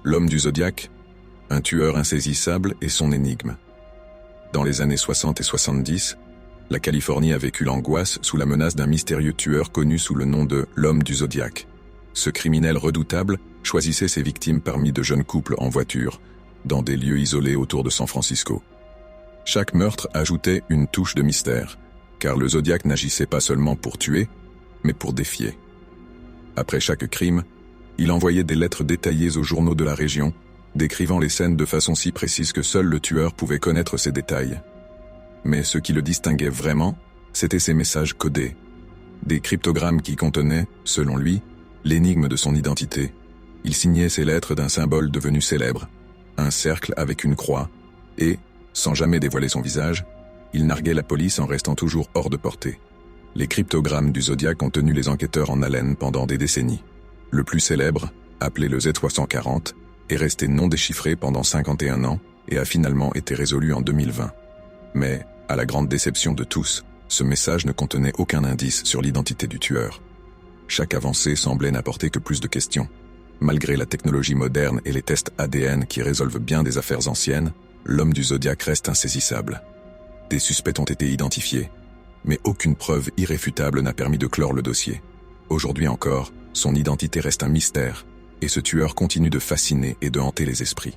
L'homme du Zodiaque, un tueur insaisissable et son énigme. Dans les années 60 et 70, la Californie a vécu l'angoisse sous la menace d'un mystérieux tueur connu sous le nom de l'homme du Zodiaque. Ce criminel redoutable choisissait ses victimes parmi de jeunes couples en voiture, dans des lieux isolés autour de San Francisco. Chaque meurtre ajoutait une touche de mystère, car le Zodiaque n'agissait pas seulement pour tuer, mais pour défier. Après chaque crime, il envoyait des lettres détaillées aux journaux de la région, décrivant les scènes de façon si précise que seul le tueur pouvait connaître ces détails. Mais ce qui le distinguait vraiment, c'étaient ses messages codés. Des cryptogrammes qui contenaient, selon lui, l'énigme de son identité. Il signait ses lettres d'un symbole devenu célèbre, un cercle avec une croix, et, sans jamais dévoiler son visage, il narguait la police en restant toujours hors de portée. Les cryptogrammes du Zodiaque ont tenu les enquêteurs en haleine pendant des décennies. Le plus célèbre, appelé le Z340, est resté non déchiffré pendant 51 ans et a finalement été résolu en 2020. Mais, à la grande déception de tous, ce message ne contenait aucun indice sur l'identité du tueur. Chaque avancée semblait n'apporter que plus de questions. Malgré la technologie moderne et les tests ADN qui résolvent bien des affaires anciennes, l'homme du Zodiaque reste insaisissable. Des suspects ont été identifiés, mais aucune preuve irréfutable n'a permis de clore le dossier. Aujourd'hui encore, son identité reste un mystère, et ce tueur continue de fasciner et de hanter les esprits.